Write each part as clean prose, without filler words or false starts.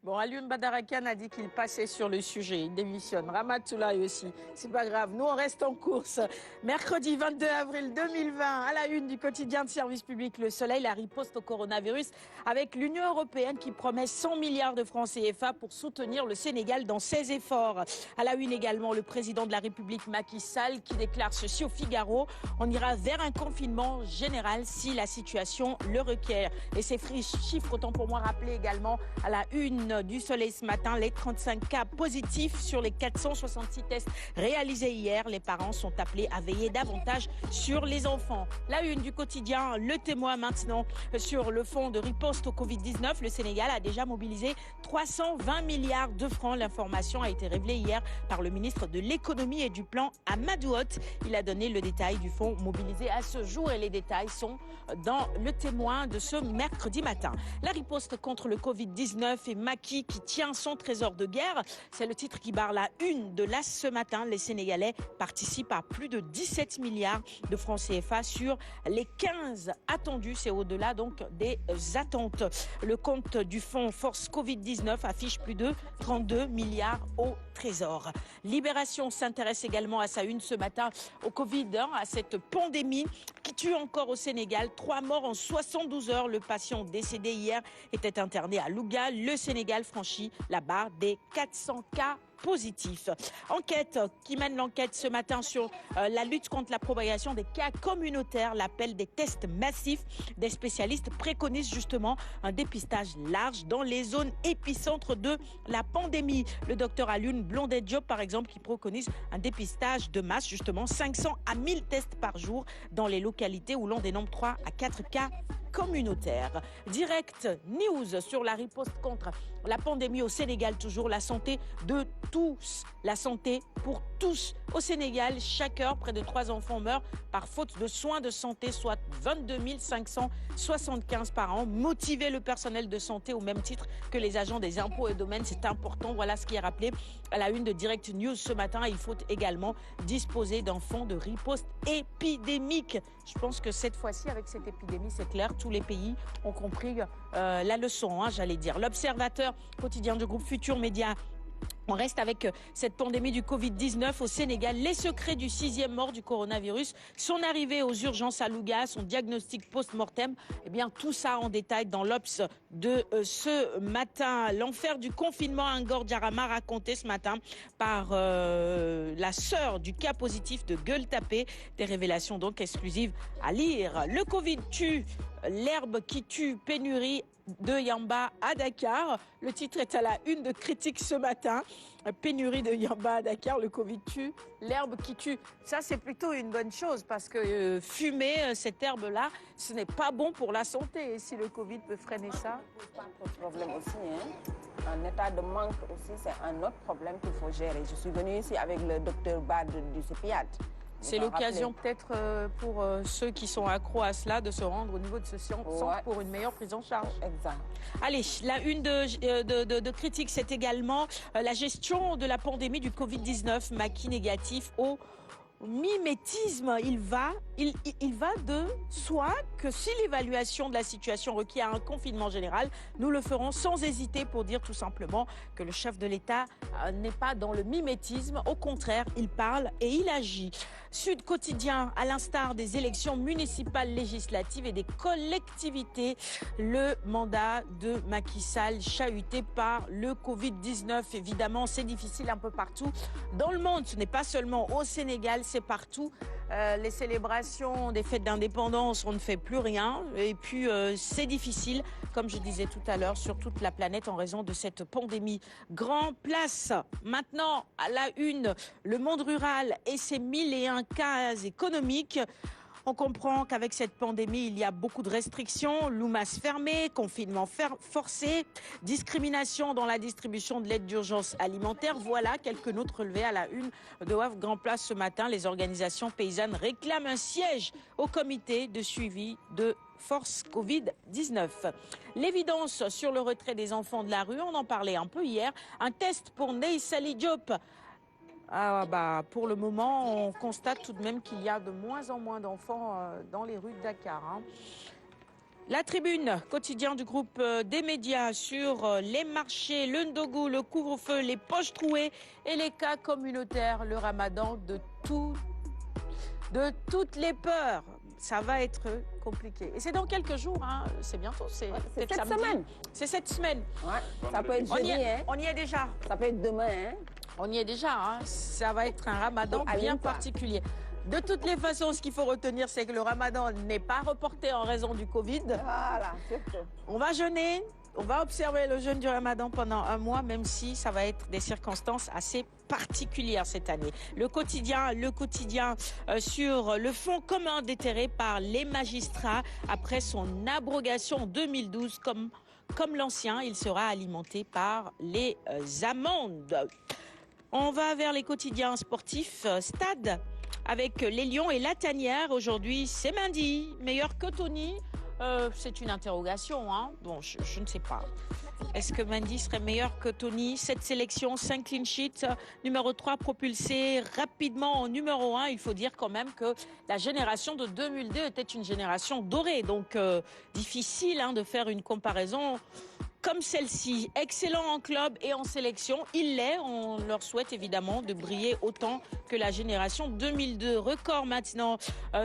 Bon, Alioune Badara Kane a dit qu'il passait sur le sujet. Il démissionne. Ramatoulaye aussi. C'est pas grave. Nous, on reste en course. Mercredi 22 avril 2020, à la une du quotidien de service public Le Soleil, la riposte au coronavirus avec l'Union européenne qui promet 100 milliards de francs CFA pour soutenir le Sénégal dans ses efforts. À la une également, le président de la République Macky Sall qui déclare ceci au Figaro. On ira vers un confinement général si la situation le requiert. Et ces chiffres, autant pour moi, rappeler également à la une du Soleil ce matin, les 35 cas positifs sur les 466 tests réalisés hier. Les parents sont appelés à veiller davantage sur les enfants. La une du quotidien, Le Témoin maintenant sur le fonds de riposte au Covid-19. Le Sénégal a déjà mobilisé 320 milliards de francs. L'information a été révélée hier par le ministre de l'économie et du plan Amadou Hott. Il a donné le détail du fonds mobilisé à ce jour et les détails sont dans Le Témoin de ce mercredi matin. La riposte contre le Covid-19 et Macky qui tient son trésor de guerre. C'est le titre qui barre la une de l'As ce matin. Les Sénégalais participent à plus de 17 milliards de francs CFA sur les 15 attendus. C'est au-delà donc des attentes. Le compte du fonds Force Covid-19 affiche plus de 32 milliards au trésor. Libération s'intéresse également à sa une ce matin au Covid, à cette pandémie qui tue encore au Sénégal. 3 morts en 72 heures. Le patient décédé hier était interné à Louga. Le Sénégal franchit la barre des 400 cas positifs. Enquête qui mène l'enquête ce matin sur la lutte contre la propagation des cas communautaires, l'appel des tests massifs. Des spécialistes préconisent justement un dépistage large dans les zones épicentres de la pandémie. Le docteur Alioune Blondet-Diop, par exemple, qui préconise un dépistage de masse, justement 500 à 1000 tests par jour dans les localités où l'on dénombre 3 à 4 cas communautaires. Direct News sur la riposte contre la pandémie au Sénégal, toujours la santé de tous, la santé pour tous. Au Sénégal, chaque heure, près de 3 enfants meurent par faute de soins de santé, soit 22 575 par an. Motiver le personnel de santé au même titre que les agents des impôts et domaines, c'est important. Voilà ce qui est rappelé à la une de Direct News ce matin. Il faut également disposer d'un fonds de riposte épidémique. Je pense que cette fois-ci, avec cette épidémie, c'est clair, tous les pays ont compris la leçon, j'allais dire. L'Observateur, quotidien du groupe Futur Média. On reste avec cette pandémie du Covid-19 au Sénégal. Les secrets du 6e mort du coronavirus, son arrivée aux urgences à Louga, son diagnostic post-mortem. Eh bien, tout ça en détail dans l'Obs de ce matin. L'enfer du confinement à Ngor Djarama raconté ce matin par la sœur du cas positif de Gueule-Tapée. Des révélations donc exclusives à lire. Le Covid tue, l'herbe qui tue, pénurie de Yamba à Dakar. Le titre est à la une de Critique ce matin. Pénurie de Yamba à Dakar, le Covid tue, l'herbe qui tue. Ça, c'est plutôt une bonne chose parce que fumer cette herbe-là, ce n'est pas bon pour la santé. Et si le Covid peut freiner ça... Pas de problème aussi, hein. Un état de manque aussi, c'est un autre problème qu'il faut gérer. Je suis venue ici avec le docteur Bad du CEPIAT. C'est l'occasion peut-être pour ceux qui sont accros à cela de se rendre au niveau de ce centre pour une meilleure prise en charge. Exact. Allez, la une de Critique, c'est également la gestion de la pandémie du Covid-19. Macky négatif au mimétisme. Il va de soi que si l'évaluation de la situation requiert un confinement général, nous le ferons sans hésiter pour dire tout simplement que le chef de l'État n'est pas dans le mimétisme. Au contraire, il parle et il agit. Sud Quotidien, à l'instar des élections municipales, législatives et des collectivités, le mandat de Macky Sall chahuté par le Covid-19. Évidemment, c'est difficile un peu partout dans le monde. Ce n'est pas seulement au Sénégal, c'est partout. Les célébrations des fêtes d'indépendance, on ne fait plus rien. Et puis, c'est difficile, comme je disais tout à l'heure, sur toute la planète en raison de cette pandémie. Grand place, maintenant, à la une, le monde rural et ses 1001 cas économiques. On comprend qu'avec cette pandémie, il y a beaucoup de restrictions, l'OUMAS fermé, confinement forcé, discrimination dans la distribution de l'aide d'urgence alimentaire. Voilà quelques notes relevées à la une de WAF Grand Place ce matin. Les organisations paysannes réclament un siège au comité de suivi de Force Covid-19. L'évidence sur le retrait des enfants de la rue, on en parlait un peu hier. Un test pour Ney Sali Diop. Pour le moment, on constate tout de même qu'il y a de moins en moins d'enfants dans les rues de Dakar. La Tribune, quotidien du groupe des médias sur les marchés, le ndogu, le couvre-feu, les poches trouées et les cas communautaires, le ramadan de toutes les peurs. Ça va être compliqué. Et c'est dans quelques jours, hein. C'est bientôt, c'est cette samedi. semaine. C'est cette semaine. Ouais. Ça peut être jeudi, hein. On y est déjà. Ça peut être demain, hein. On y est déjà, hein. Ça va être un ramadan bien particulier. De toutes les façons, ce qu'il faut retenir, c'est que le ramadan n'est pas reporté en raison du Covid. Voilà, surtout. On va jeûner, on va observer le jeûne du ramadan pendant un mois, même si ça va être des circonstances assez particulières cette année. Le quotidien sur le fonds commun déterré par les magistrats après son abrogation en 2012 comme l'ancien, il sera alimenté par les amendes. On va vers les quotidiens sportifs. Stade avec les Lions et la Tanière. Aujourd'hui, c'est Mendy, meilleur que Tony. C'est une interrogation, hein. Bon, je ne sais pas. Est-ce que Mendy serait meilleur que Tony? 7 sélections, 5 clean sheets, numéro 3 propulsé rapidement en numéro 1. Il faut dire quand même que la génération de 2002 était une génération dorée. Donc, difficile de faire une comparaison comme celle-ci. Excellent en club et en sélection. Il l'est. On leur souhaite évidemment de briller autant que la génération 2002. Record maintenant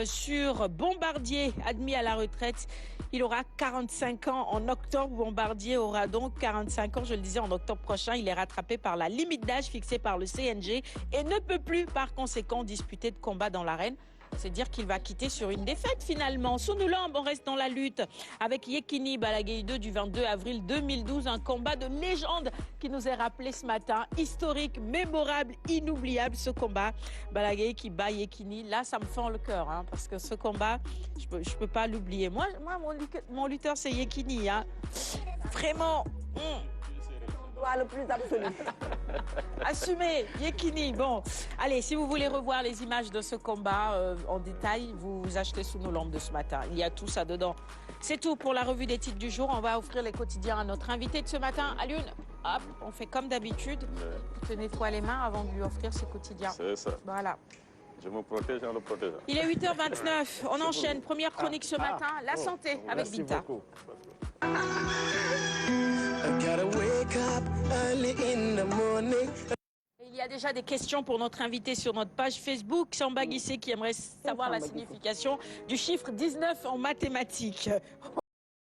sur Bombardier, admis à la retraite. Il aura 45 ans en octobre. Bombardier aura donc 45 ans, je le disais, en octobre prochain. Il est rattrapé par la limite d'âge fixée par le CNG et ne peut plus par conséquent disputer de combat dans l'arène. C'est dire qu'il va quitter sur une défaite finalement. Sous nos lampes, on reste dans la lutte avec Yekini Balagueye 2 du 22 avril 2012. Un combat de légende qui nous est rappelé ce matin. Historique, mémorable, inoubliable ce combat. Balagueye qui bat Yekini. Là, ça me fend le cœur parce que ce combat, je peux pas l'oublier. Moi, mon lutteur, c'est Yekini. Vraiment. Le plus absolu. Assumez, Yekini. Bon, allez, si vous voulez revoir les images de ce combat en détail, vous achetez Sous nos lampes de ce matin. Il y a tout ça dedans. C'est tout pour la revue des titres du jour. On va offrir les quotidiens à notre invité de ce matin. Alioune, hop, on fait comme d'habitude. Tu te nettoies les mains avant de lui offrir ses quotidiens. C'est ça. Voilà. Je me protège en le protégeant. Il est 8h29. On enchaîne. Première chronique ce matin. La santé avec Binta. Beaucoup. Il y a déjà des questions pour notre invité sur notre page Facebook. Samba Guissé qui aimerait savoir la signification du chiffre 19 en mathématiques.